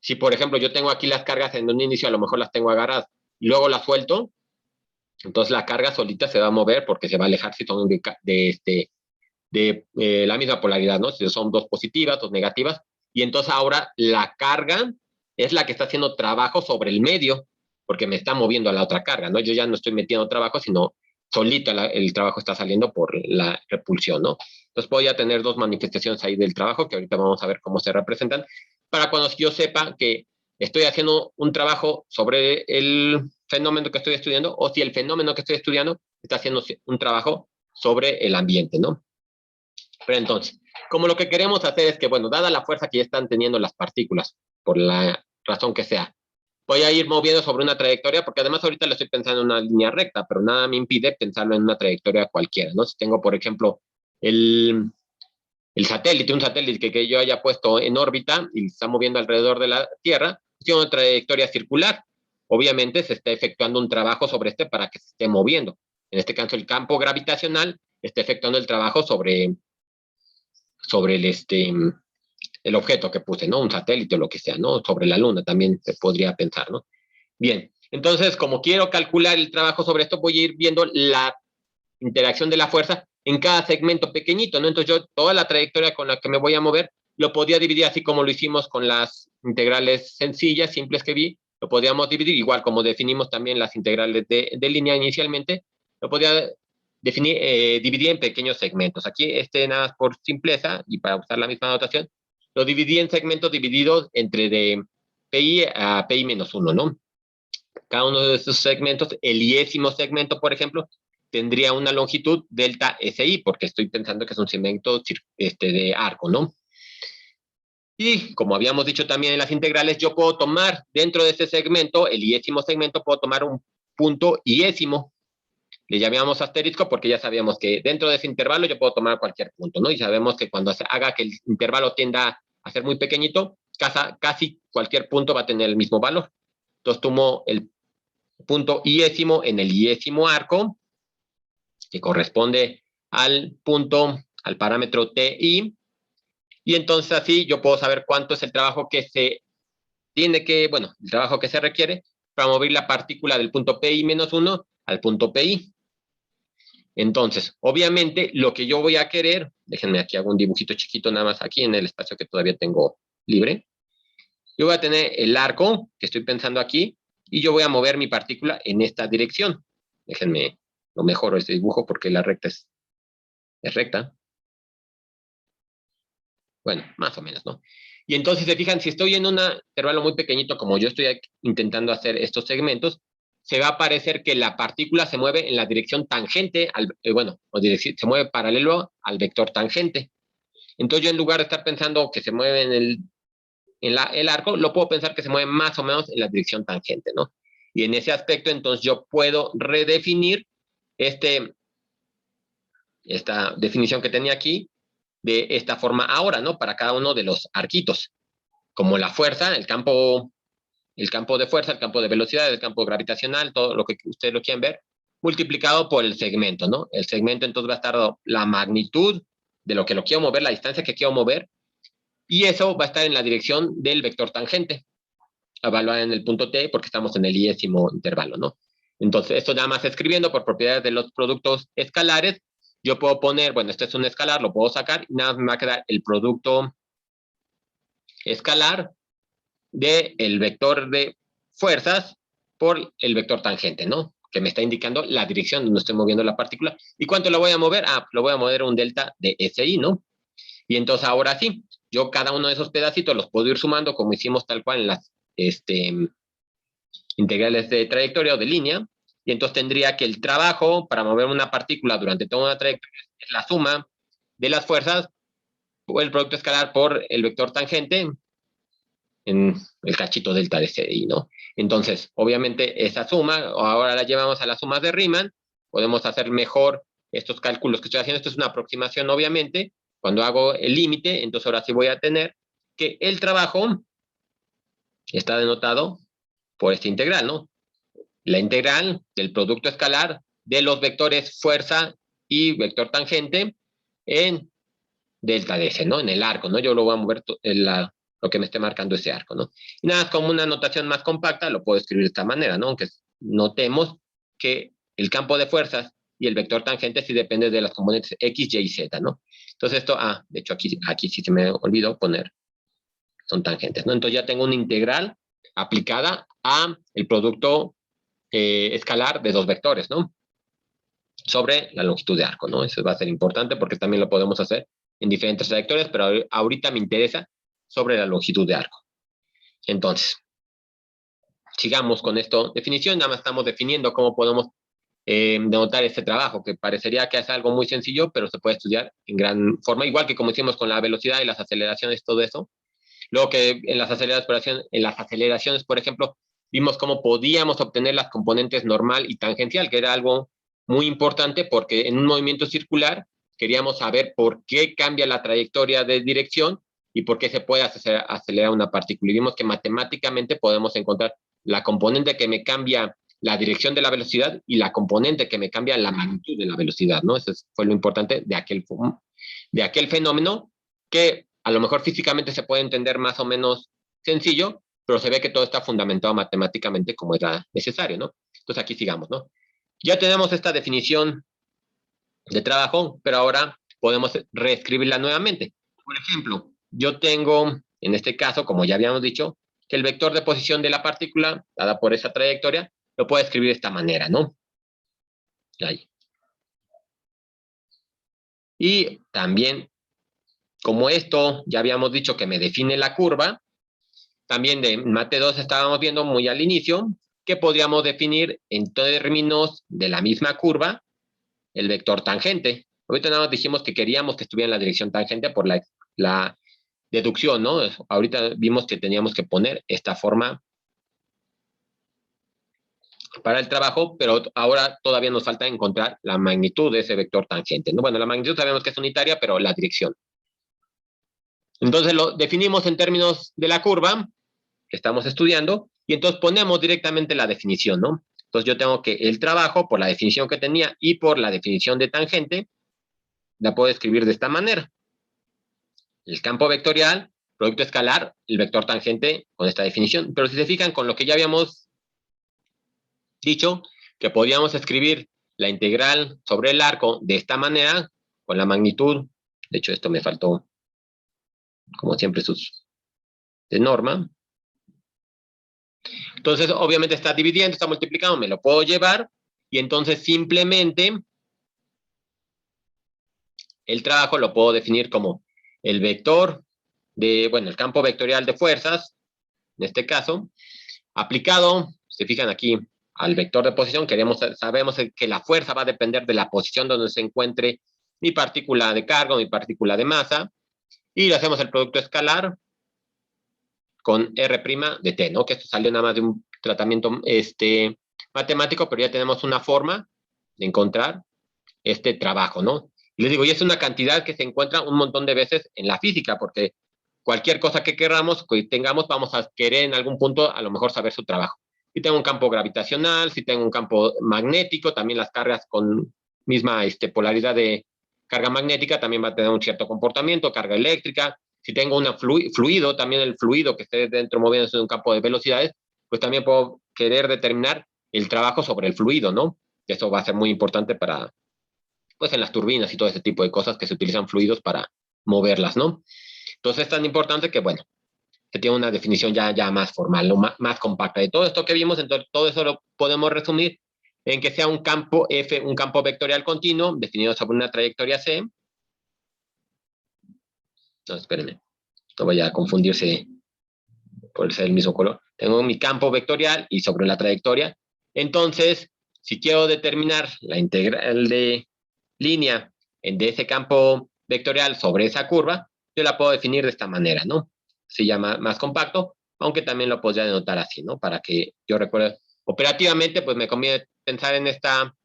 Si, por ejemplo, yo tengo aquí las cargas en un inicio, a lo mejor las tengo agarradas y luego las suelto, entonces la carga solita se va a mover porque se va a alejar si son de la misma polaridad, ¿no? Si son dos positivas, dos negativas, y entonces ahora la carga es la que está haciendo trabajo sobre el medio, porque me está moviendo a la otra carga, ¿no? Yo ya no estoy metiendo trabajo, sino solito el trabajo está saliendo por la repulsión, ¿no? Entonces voy a tener dos manifestaciones ahí del trabajo, que ahorita vamos a ver cómo se representan, para cuando yo sepa que estoy haciendo un trabajo sobre el fenómeno que estoy estudiando, o si el fenómeno que estoy estudiando está haciendo un trabajo sobre el ambiente, ¿no? Pero entonces, como lo que queremos hacer es que, bueno, dada la fuerza que ya están teniendo las partículas, por la razón que sea, voy a ir moviendo sobre una trayectoria, porque además ahorita lo estoy pensando en una línea recta, pero nada me impide pensarlo en una trayectoria cualquiera, ¿no? Si tengo, por ejemplo, el, el satélite, un satélite que yo haya puesto en órbita y está moviendo alrededor de la Tierra, tiene una trayectoria circular. Obviamente se está efectuando un trabajo sobre este para que se esté moviendo. En este caso, el campo gravitacional está efectuando el trabajo sobre el objeto que puse, ¿no? Un satélite o lo que sea, ¿no? Sobre la Luna también se podría pensar, ¿no? Bien, entonces, como quiero calcular el trabajo sobre esto, voy a ir viendo la interacción de la fuerza en cada segmento pequeñito, ¿no? Entonces yo toda la trayectoria con la que me voy a mover lo podía dividir así como lo hicimos con las integrales sencillas, simples que vi, lo podíamos dividir igual como definimos también las integrales de línea inicialmente, lo podía dividir en pequeños segmentos. Aquí nada más por simpleza y para usar la misma notación, lo dividí en segmentos divididos entre de pi a pi menos 1, ¿no? Cada uno de esos segmentos, el iésimo segmento, por ejemplo, tendría una longitud delta SI, porque estoy pensando que es un segmento de arco, ¿no? Y como habíamos dicho también en las integrales, yo puedo tomar dentro de ese segmento, el iésimo segmento, puedo tomar un punto iésimo. Le llamamos asterisco porque ya sabíamos que dentro de ese intervalo yo puedo tomar cualquier punto, ¿no? Y sabemos que cuando se haga que el intervalo tienda a ser muy pequeñito, casi cualquier punto va a tener el mismo valor. Entonces tomo el punto iésimo en el iésimo arco, que corresponde al parámetro TI, y entonces así yo puedo saber cuánto es el trabajo que se el trabajo que se requiere para mover la partícula del punto PI menos 1 al punto PI. Entonces, obviamente, lo que yo voy a querer, déjenme aquí hago un dibujito chiquito nada más aquí en el espacio que todavía tengo libre. Yo voy a tener el arco que estoy pensando aquí y yo voy a mover mi partícula en esta dirección. Déjenme, lo mejoro este dibujo porque la recta es recta. Bueno, más o menos, ¿no? Y entonces, se fijan, si estoy en un intervalo muy pequeñito, como yo estoy intentando hacer estos segmentos, se va a parecer que la partícula se mueve en la dirección tangente, se mueve paralelo al vector tangente. Entonces, yo en lugar de estar pensando que se mueve el arco, lo puedo pensar que se mueve más o menos en la dirección tangente, ¿no? Y en ese aspecto, entonces, yo puedo redefinir esta definición que tenía aquí de esta forma ahora, ¿no? Para cada uno de los arquitos. Como la fuerza, el campo de fuerza, el campo de velocidad, el campo gravitacional, todo lo que ustedes lo quieran ver, multiplicado por el segmento, ¿no? El segmento entonces va a estar la magnitud de lo que lo quiero mover, la distancia que quiero mover, y eso va a estar en la dirección del vector tangente, evaluada en el punto T, porque estamos en el iésimo intervalo, ¿no? Entonces, esto nada más escribiendo por propiedades de los productos escalares, yo puedo poner, bueno, este es un escalar, lo puedo sacar y nada más me va a quedar el producto escalar del vector de fuerzas por el vector tangente, ¿no? Que me está indicando la dirección donde estoy moviendo la partícula. ¿Y cuánto lo voy a mover? Ah, lo voy a mover un delta de SI, ¿no? Y entonces ahora sí, yo cada uno de esos pedacitos los puedo ir sumando como hicimos tal cual en las integrales de trayectoria o de línea. Y entonces tendría que el trabajo para mover una partícula durante toda una trayectoria es la suma de las fuerzas o el producto escalar por el vector tangente en el cachito delta de CDI, ¿no? Entonces, obviamente, esa suma, ahora la llevamos a las sumas de Riemann, podemos hacer mejor estos cálculos que estoy haciendo. Esto es una aproximación, obviamente. Cuando hago el límite, entonces ahora sí voy a tener que el trabajo está denotado por esta integral, ¿no? La integral del producto escalar de los vectores fuerza y vector tangente en delta de S, ¿no? En el arco, ¿no? Yo lo voy a mover en lo que me esté marcando ese arco, ¿no? Y nada, como una notación más compacta, lo puedo escribir de esta manera, ¿no? Aunque notemos que el campo de fuerzas y el vector tangente sí depende de las componentes X, Y y Z, ¿no? Entonces esto, de hecho aquí sí se me olvidó poner, son tangentes, ¿no? Entonces ya tengo una integral aplicada a el producto escalar de dos vectores, ¿no? Sobre la longitud de arco, ¿no? Eso va a ser importante porque también lo podemos hacer en diferentes trayectorias, pero ahorita me interesa sobre la longitud de arco. Entonces, sigamos con esto. Definición, nada más estamos definiendo cómo podemos denotar este trabajo, que parecería que es algo muy sencillo, pero se puede estudiar en gran forma, igual que como hicimos con la velocidad y las aceleraciones, todo eso. Luego que en las aceleraciones, por ejemplo, vimos cómo podíamos obtener las componentes normal y tangencial, que era algo muy importante porque en un movimiento circular queríamos saber por qué cambia la trayectoria de dirección y por qué se puede acelerar una partícula. Y vimos que matemáticamente podemos encontrar la componente que me cambia la dirección de la velocidad y la componente que me cambia la magnitud de la velocidad, ¿no? Eso fue lo importante de aquel fenómeno que a lo mejor físicamente se puede entender más o menos sencillo, pero se ve que todo está fundamentado matemáticamente como era necesario, ¿no? Entonces aquí sigamos, ¿no? Ya tenemos esta definición de trabajo, pero ahora podemos reescribirla nuevamente. Por ejemplo, yo tengo, en este caso, como ya habíamos dicho, que el vector de posición de la partícula, dada por esa trayectoria, lo puedo escribir de esta manera, ¿no? Ahí. Y también, como esto ya habíamos dicho que me define la curva, también de Mate 2 estábamos viendo muy al inicio que podríamos definir en términos de la misma curva el vector tangente. Ahorita nada más dijimos que queríamos que estuviera en la dirección tangente por la deducción, ¿no? Ahorita vimos que teníamos que poner esta forma para el trabajo, pero ahora todavía nos falta encontrar la magnitud de ese vector tangente, ¿no? Bueno, la magnitud sabemos que es unitaria, pero la dirección. Entonces lo definimos en términos de la curva que estamos estudiando y entonces ponemos directamente la definición, ¿no? Entonces yo tengo que el trabajo, por la definición que tenía y por la definición de tangente, la puedo escribir de esta manera. El campo vectorial, producto escalar, el vector tangente con esta definición. Pero si se fijan con lo que ya habíamos dicho, que podíamos escribir la integral sobre el arco de esta manera, con la magnitud, de hecho esto me faltó, como siempre, sus de norma. Entonces, obviamente está dividiendo, está multiplicando, me lo puedo llevar, y entonces simplemente el trabajo lo puedo definir como el vector el campo vectorial de fuerzas, en este caso, aplicado, se fijan aquí, al vector de posición, sabemos que la fuerza va a depender de la posición donde se encuentre mi partícula de carga, mi partícula de masa, y le hacemos el producto escalar con R' de T, ¿no? Que esto salió nada más de un tratamiento matemático, pero ya tenemos una forma de encontrar este trabajo, ¿no? Y les digo, y es una cantidad que se encuentra un montón de veces en la física, porque cualquier cosa que queramos, que tengamos, vamos a querer en algún punto a lo mejor saber su trabajo. Si tengo un campo gravitacional, si tengo un campo magnético, también las cargas con misma polaridad de carga magnética también va a tener un cierto comportamiento, carga eléctrica. Si tengo un fluido, también el fluido que esté dentro moviéndose de un campo de velocidades, pues también puedo querer determinar el trabajo sobre el fluido, ¿no? Eso va a ser muy importante para pues en las turbinas y todo ese tipo de cosas que se utilizan fluidos para moverlas, ¿no? Entonces es tan importante que, bueno, se tiene una definición ya más formal, ¿no? Más compacta. De todo esto que vimos, entonces todo eso lo podemos resumir en que sea un campo F, un campo vectorial continuo, definido sobre una trayectoria C. No, espérenme, no vaya a confundirse por ser el mismo color. Tengo mi campo vectorial y sobre la trayectoria. Entonces, si quiero determinar la integral de línea de ese campo vectorial sobre esa curva, yo la puedo definir de esta manera, ¿no? Se llama más compacto, aunque también lo podría denotar así, ¿no? Para que yo recuerde. Operativamente, pues me conviene pensar en esta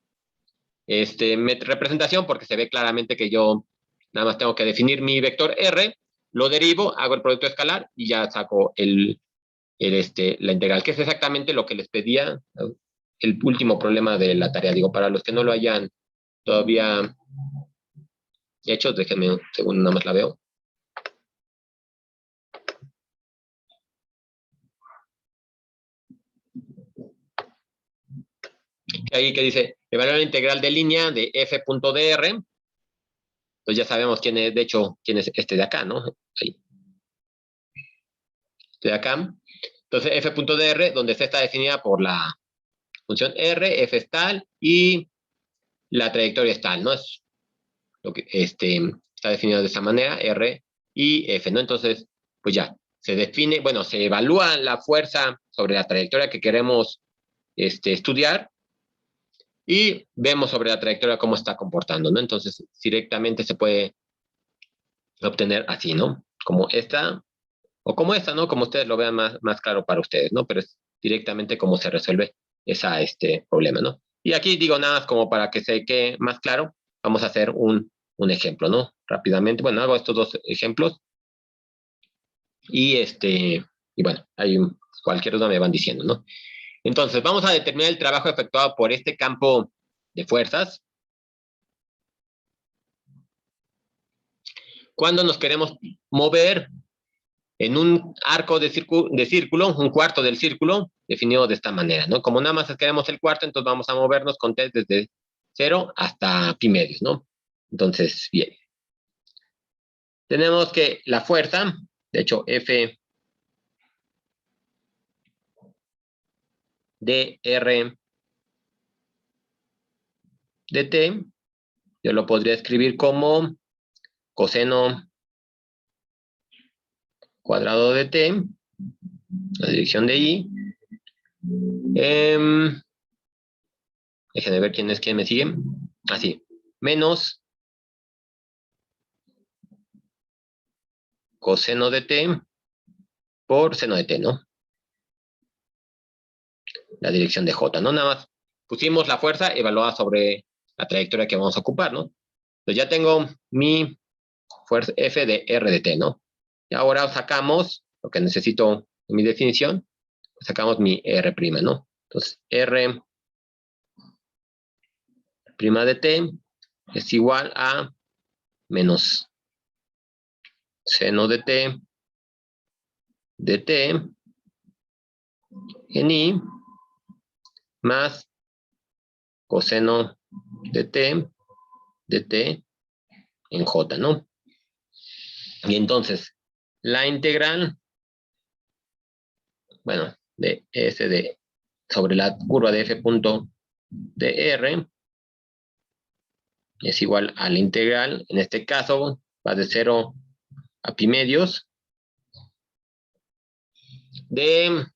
representación porque se ve claramente que yo nada más tengo que definir mi vector R, lo derivo, hago el producto escalar y ya saco la integral, que es exactamente lo que les pedía, el último problema de la tarea. Digo, para los que no lo hayan todavía hecho, déjenme un segundo, nada más la veo. Ahí que dice, evaluar la integral de línea de f.dr. Pues ya sabemos quién es, de hecho, quién es este de acá, ¿no? Ahí. Este de acá. Entonces, f.dr, donde C está definida por la función r, f es tal, y la trayectoria es tal, ¿no? Es lo que está definido de esa manera, r y f, ¿no? Entonces, pues ya, se define, bueno, se evalúa la fuerza sobre la trayectoria que queremos estudiar, y vemos sobre la trayectoria cómo está comportando, ¿no? Entonces, directamente se puede obtener así, ¿no? Como esta, o como esta, ¿no? Como ustedes lo vean más claro para ustedes, ¿no? Pero es directamente cómo se resuelve este problema, ¿no? Y aquí digo nada más como para que se quede más claro, vamos a hacer un ejemplo, ¿no? Rápidamente, bueno, hago estos dos ejemplos y y bueno, hay cualquier duda me van diciendo, ¿no? Entonces, vamos a determinar el trabajo efectuado por este campo de fuerzas cuando nos queremos mover en un arco de círculo, un cuarto del círculo, definido de esta manera, ¿no? Como nada más queremos el cuarto, entonces vamos a movernos con t desde 0 hasta pi medios, ¿no? Entonces, bien. Tenemos que la fuerza, de hecho, F de R de t, yo lo podría escribir como coseno cuadrado de t, la dirección de I. Déjenme ver quién me sigue. Así, menos coseno de t por seno de t, ¿no? La dirección de J, ¿no? Nada más pusimos la fuerza evaluada sobre la trayectoria que vamos a ocupar, ¿no? Entonces ya tengo mi fuerza F de R de T, ¿no? Y ahora sacamos lo que necesito en mi definición, sacamos mi R', ¿no? Entonces R' de T es igual a menos seno de T en I más coseno de T en J, ¿no? Y entonces, la integral, bueno, de S de sobre la curva de F punto de R es igual a la integral, en este caso va de 0 a pi medios, de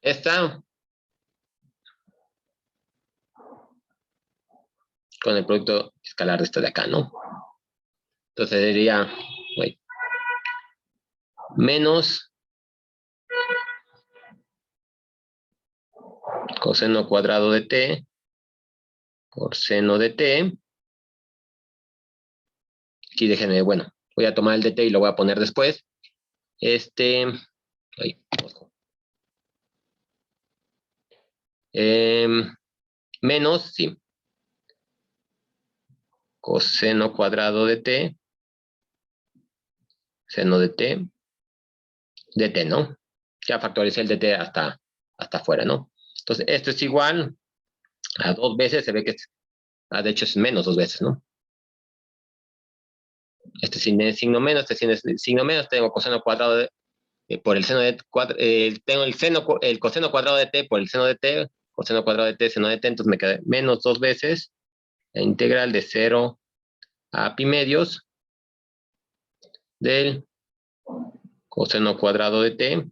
esta con el producto escalar de esta de acá, ¿no? Entonces sería menos coseno cuadrado de t por seno de t. Aquí déjenme, bueno, voy a tomar el dt y lo voy a poner después. Menos, sí, coseno cuadrado de t, seno de t, ¿no? Ya factoricé el dt hasta afuera, ¿no? Entonces, esto es igual a 2 veces, se ve que es De hecho es menos 2 veces, ¿no? Este signo menos, este signo menos, tengo coseno cuadrado por el seno de tengo el coseno cuadrado de t por el seno de t, coseno cuadrado de t, seno de t, entonces me queda menos 2 veces la integral de 0 a pi medios del coseno cuadrado de t,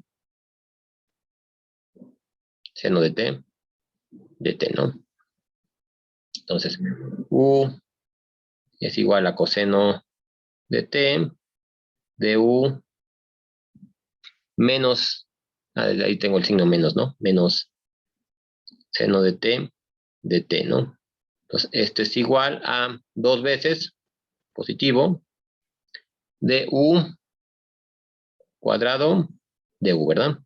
seno de t, ¿no? Entonces, u es igual a coseno de t de u menos, ahí tengo el signo menos, ¿no? Menos seno de t, ¿no? Entonces, esto es igual a 2 veces positivo de u cuadrado de u, ¿verdad?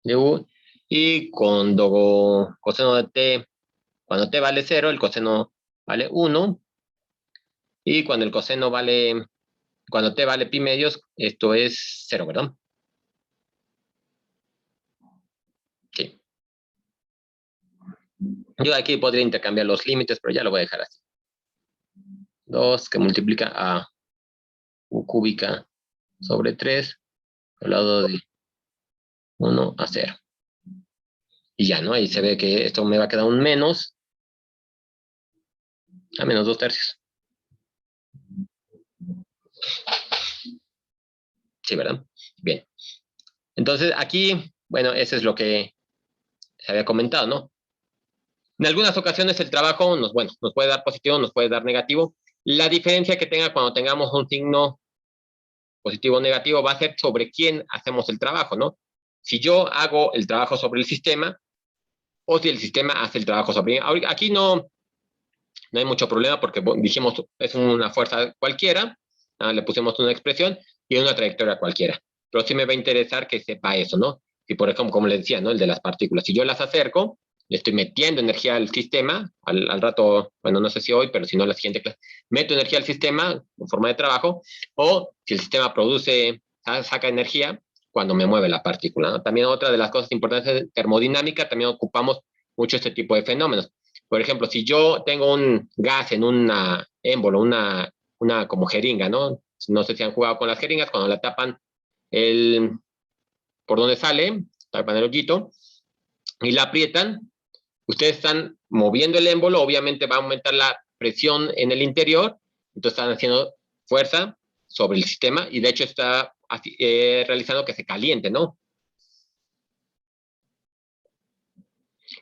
De u. Y cuando coseno de t, cuando t vale 0, el coseno vale 1. Y cuando el coseno vale, cuando t vale pi medios, esto es 0, ¿verdad? Sí. Yo aquí podría intercambiar los límites, pero ya lo voy a dejar así. 2 que multiplica a u cúbica sobre 3 al lado de 1 a 0. Y ya, ¿no? Ahí se ve que esto me va a quedar un menos a menos 2/3. Sí, ¿verdad? Bien. Entonces, aquí, bueno, eso es lo que se había comentado, ¿no? En algunas ocasiones el trabajo nos puede dar positivo, nos puede dar negativo. La diferencia que tenga cuando tengamos un signo positivo o negativo va a ser sobre quién hacemos el trabajo, ¿no? Si yo hago el trabajo sobre el sistema o si el sistema hace el trabajo sobre mí. Aquí no hay mucho problema porque dijimos es una fuerza cualquiera, le pusimos una expresión y una trayectoria cualquiera. Pero sí me va a interesar que sepa eso, ¿no? Si por ejemplo, como les decía, ¿no? El de las partículas, si yo las acerco, le estoy metiendo energía al sistema, al rato, bueno, no sé si hoy, pero si no la siguiente clase, meto energía al sistema en forma de trabajo, o si el sistema saca energía cuando me mueve la partícula, ¿no? También otra de las cosas importantes de termodinámica, también ocupamos mucho este tipo de fenómenos. Por ejemplo, si yo tengo un gas en una émbolo, una como jeringa, ¿no? No sé si han jugado con las jeringas, cuando la tapan por donde sale, tapan el hoyito, y la aprietan, ustedes están moviendo el émbolo, obviamente va a aumentar la presión en el interior, entonces están haciendo fuerza sobre el sistema, y de hecho está realizando que se caliente, ¿no?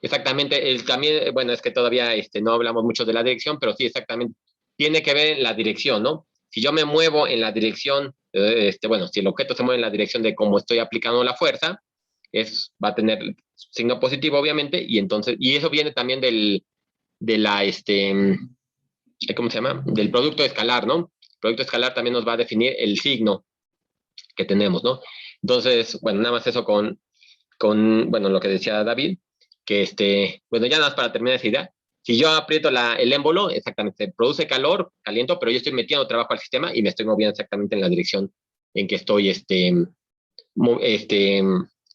Exactamente, también, bueno, es que todavía no hablamos mucho de la dirección, pero sí, exactamente, tiene que ver en la dirección, ¿no? Si yo me muevo en la dirección, bueno, si el objeto se mueve en la dirección de cómo estoy aplicando la fuerza, va a tener signo positivo, obviamente, y entonces, y eso viene también de la, ¿cómo se llama? Del producto escalar, ¿no? El producto escalar también nos va a definir el signo que tenemos, ¿no? Entonces, bueno, nada más eso bueno, lo que decía David, que bueno, ya nada más para terminar esa idea, si yo aprieto el émbolo, exactamente, produce calor, caliento, pero yo estoy metiendo trabajo al sistema y me estoy moviendo exactamente en la dirección en que estoy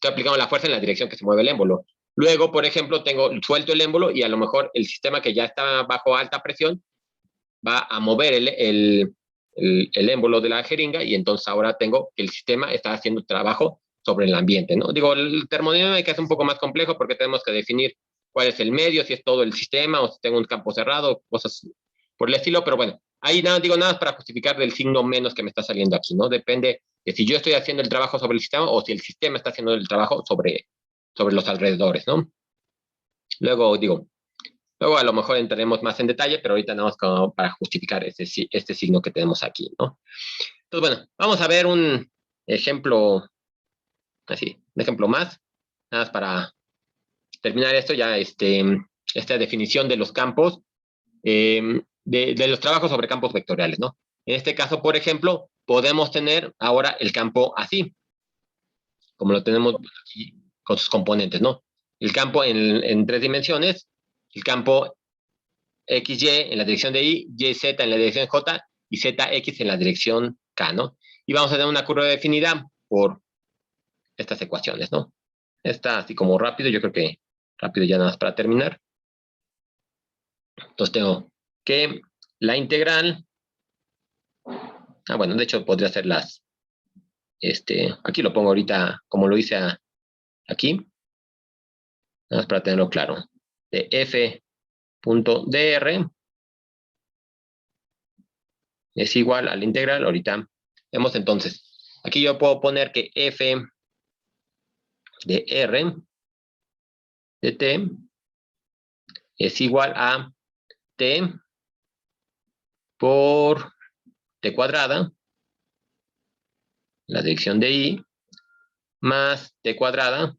aplicando la fuerza en la dirección que se mueve el émbolo. Luego, por ejemplo, suelto el émbolo y a lo mejor el sistema que ya está bajo alta presión va a mover el émbolo de la jeringa y entonces ahora tengo que el sistema está haciendo trabajo sobre el ambiente, ¿no? Digo, el termodinámica es un poco más complejo porque tenemos que definir cuál es el medio, si es todo el sistema o si tengo un campo cerrado, cosas por el estilo, pero bueno, ahí nada para justificar del signo menos que me está saliendo aquí, ¿no? Depende de si yo estoy haciendo el trabajo sobre el sistema o si el sistema está haciendo el trabajo sobre los alrededores, ¿no? Luego a lo mejor entraremos más en detalle, pero ahorita nada más como para justificar este signo que tenemos aquí, ¿no? Entonces, bueno, vamos a ver un ejemplo, así, un ejemplo más, nada más para terminar esto, ya esta definición de los campos, de los trabajos sobre campos vectoriales, ¿no? En este caso, por ejemplo, podemos tener ahora el campo así, como lo tenemos aquí con sus componentes, ¿no? El campo en 3 dimensiones, el campo XY en la dirección de Y, YZ en la dirección J y ZX en la dirección K, ¿no? Y vamos a tener una curva definida por estas ecuaciones, ¿no? Está así como rápido, yo creo que rápido ya nada más para terminar. Entonces tengo que la integral, bueno, de hecho podría ser aquí lo pongo ahorita como lo hice aquí, nada más para tenerlo claro, de f.dr es igual a la integral, ahorita vemos entonces, aquí yo puedo poner que f de r de t es igual a t por t cuadrada, la dirección de i, más t cuadrada,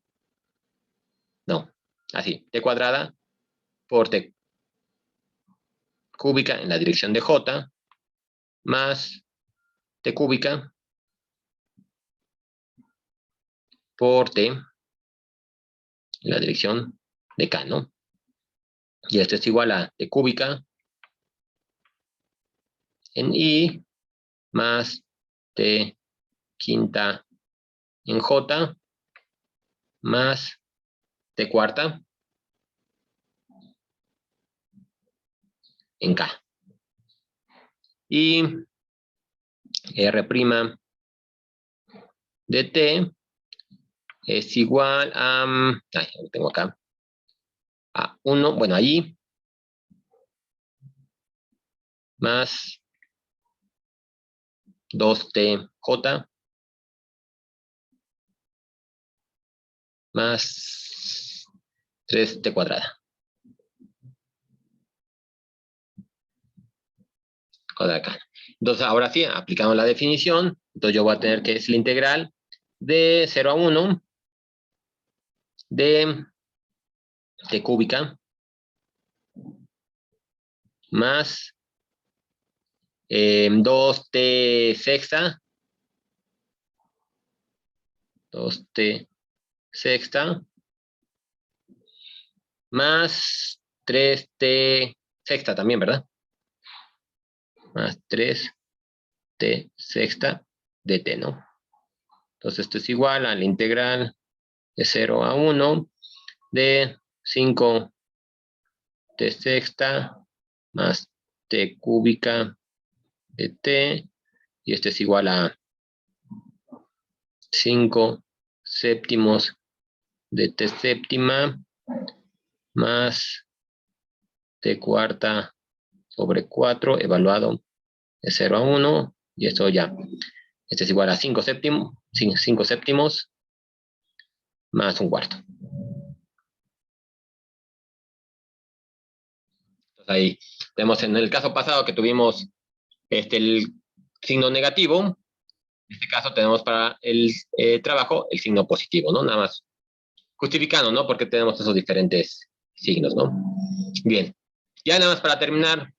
no, así, t cuadrada por t cúbica en la dirección de j, más t cúbica por t en la dirección de k, ¿no? Y esto es igual a t cúbica en i más t quinta en j más t cuarta en k. Y r' de t es igual a, lo tengo acá, a 1, bueno, ahí, más 2tj más 3t cuadrada. Acá. Entonces, ahora sí, aplicamos la definición. Entonces, yo voy a tener que es la integral de 0 a 1 de t cúbica más 2t sexta, 2t sexta, más 3t sexta también, ¿verdad? Más 3t sexta de t, ¿no? Entonces, esto es igual a la integral de 0 a 1 de 5t sexta más t cúbica de t, y esto es igual a 5 séptimos de t séptima más t cuarta sobre 4 evaluado de 0 a 1, y esto ya, este es igual a 5 séptimos más un cuarto. Entonces ahí tenemos en el caso pasado que tuvimos el signo negativo, en este caso tenemos para el trabajo el signo positivo, ¿no? Nada más justificando, ¿no? Porque tenemos esos diferentes signos, ¿no? Bien, ya nada más para terminar,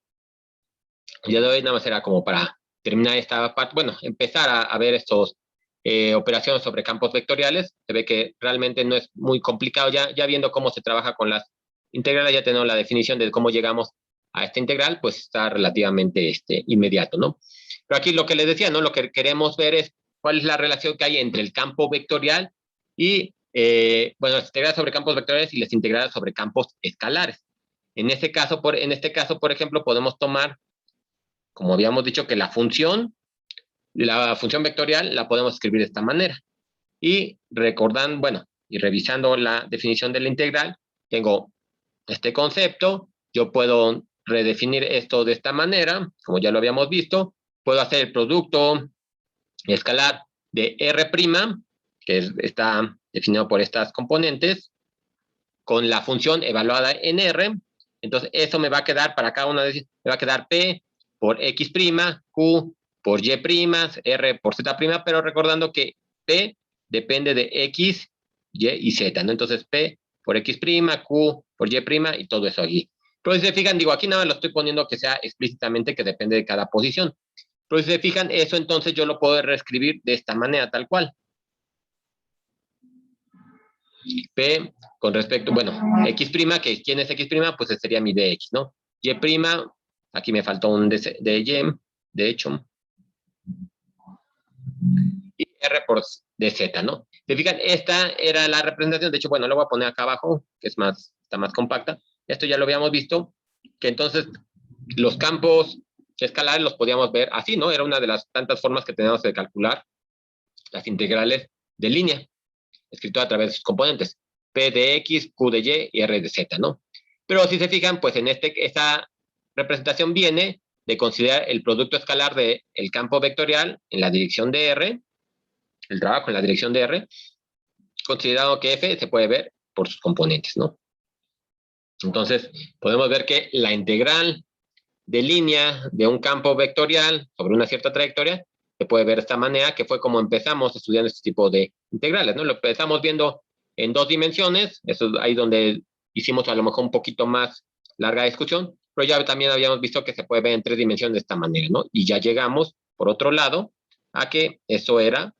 ya de hoy nada más era como para terminar esta parte, bueno, empezar a ver estos operaciones sobre campos vectoriales. Se ve que realmente no es muy complicado, ya viendo cómo se trabaja con las integrales, ya tenemos la definición de cómo llegamos a esta integral, pues está relativamente inmediato, ¿no? Pero aquí lo que les decía, ¿no? Lo que queremos ver es cuál es la relación que hay entre el campo vectorial y, bueno, las integrales sobre campos vectoriales y las integrales sobre campos escalares. En este caso, por ejemplo, podemos tomar, como habíamos dicho, que la función vectorial la podemos escribir de esta manera. Y recordando, bueno, y revisando la definición de la integral, tengo este concepto, yo puedo redefinir esto de esta manera, como ya lo habíamos visto, puedo hacer el producto escalar de R', que está definido por estas componentes, con la función evaluada en R, entonces eso me va a quedar para cada una de ellas, me va a quedar P por X', Q por Y', R por Z', pero recordando que P depende de X, Y y Z, ¿no? Entonces P por X', Q por Y' y todo eso aquí. Pero si se fijan, digo, aquí nada más lo estoy poniendo que sea explícitamente que depende de cada posición. Pero si se fijan, eso entonces yo lo puedo reescribir de esta manera, tal cual. P con respecto, bueno, X', que ¿quién es X'? Pues sería mi DX, ¿no? Y', aquí me faltó un de Y, de hecho. Y R por DZ, ¿no? Se fijan, esta era la representación. De hecho, bueno, lo voy a poner acá abajo, que es más, está más compacta. Esto ya lo habíamos visto, que entonces los campos escalares los podíamos ver así, ¿no? Era una de las tantas formas que teníamos de calcular las integrales de línea, escrito a través de sus componentes, P de X, Q de Y y R de Z, ¿no? Pero si se fijan, pues en esta representación viene de considerar el producto escalar del campo vectorial en la dirección de R, el trabajo en la dirección de R, considerado que F se puede ver por sus componentes, ¿no? Entonces, podemos ver que la integral de línea de un campo vectorial sobre una cierta trayectoria se puede ver de esta manera, que fue como empezamos estudiando este tipo de integrales, ¿no? Lo empezamos viendo en 2 dimensiones, eso es ahí donde hicimos a lo mejor un poquito más larga discusión, pero ya también habíamos visto que se puede ver en 3 dimensiones de esta manera, ¿no? Y ya llegamos, por otro lado, a que eso era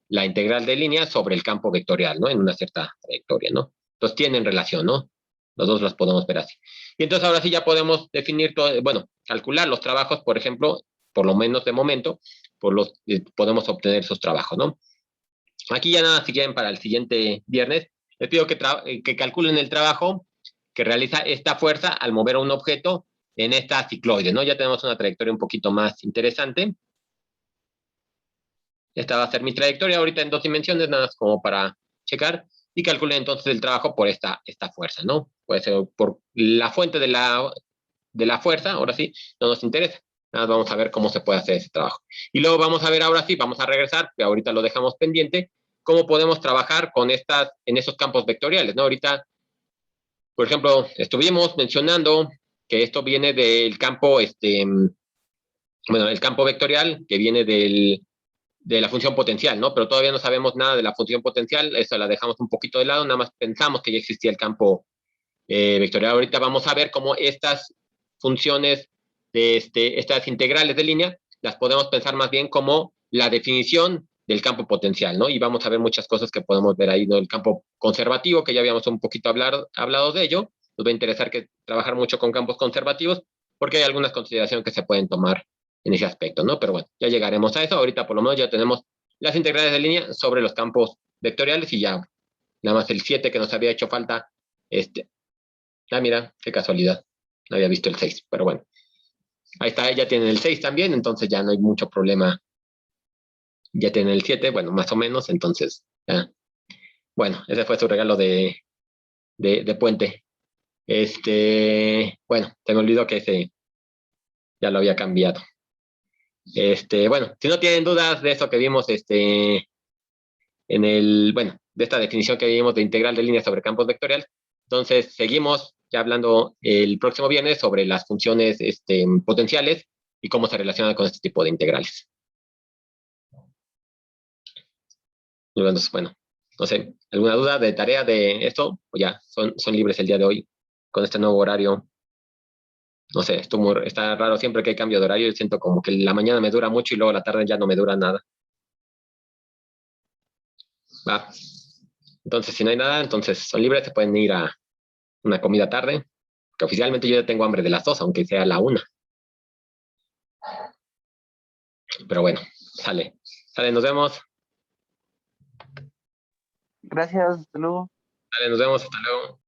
la integral de línea sobre el campo vectorial, ¿no? En una cierta trayectoria, ¿no? Entonces tienen relación, ¿no? Los dos las podemos ver así. Y entonces ahora sí ya podemos definir todo, bueno, calcular los trabajos, por ejemplo, por lo menos de momento, podemos obtener esos trabajos, ¿no? Aquí ya nada, si quieren para el siguiente viernes, les pido que calculen el trabajo que realiza esta fuerza al mover un objeto en esta cicloide, ¿no? Ya tenemos una trayectoria un poquito más interesante. Esta va a ser mi trayectoria ahorita en 2 dimensiones, nada más como para checar, y calculen entonces el trabajo por esta fuerza, ¿no? Puede ser por la fuente de la fuerza, ahora sí, no nos interesa. Nada más vamos a ver cómo se puede hacer ese trabajo. Y luego vamos a ver ahora sí, vamos a regresar, que ahorita lo dejamos pendiente, cómo podemos trabajar con en esos campos vectoriales, ¿no? Ahorita, por ejemplo, estuvimos mencionando que esto viene del campo, bueno, el campo vectorial que viene de la función potencial, ¿no? Pero todavía no sabemos nada de la función potencial, eso la dejamos un poquito de lado, nada más pensamos que ya existía el campo vectorial. Ahorita vamos a ver cómo estas funciones, estas integrales de línea, las podemos pensar más bien como la definición del campo potencial, ¿no? Y vamos a ver muchas cosas que podemos ver ahí, ¿no? El campo conservativo, que ya habíamos un poquito hablado de ello, nos va a interesar trabajar mucho con campos conservativos, porque hay algunas consideraciones que se pueden tomar en ese aspecto, ¿no? Pero bueno, ya llegaremos a eso. Ahorita por lo menos ya tenemos las integrales de línea sobre los campos vectoriales y ya nada más el 7 que nos había hecho falta. Mira, qué casualidad. No había visto el 6, pero bueno. Ahí está, ya tienen el 6 también, entonces ya no hay mucho problema. Ya tienen el 7, bueno, más o menos, entonces ya. Bueno, ese fue su regalo de puente. Bueno, te me olvidó que ese ya lo había cambiado. Bueno, si no tienen dudas de eso que vimos, bueno, de esta definición que vimos de integral de línea sobre campos vectoriales, entonces seguimos ya hablando el próximo viernes sobre las funciones potenciales y cómo se relacionan con este tipo de integrales. Entonces, bueno, no sé, ¿alguna duda de tarea de esto? O ya, son libres el día de hoy con este nuevo horario. No sé, está raro siempre que hay cambio de horario. Yo siento como que la mañana me dura mucho y luego la tarde ya no me dura nada. Va. Entonces, si no hay nada, entonces son libres, se pueden ir a una comida tarde, que oficialmente yo ya tengo hambre de las 2, aunque sea la 1. Pero bueno, sale. Sale, nos vemos. Gracias, hasta luego. Sale, nos vemos, hasta luego.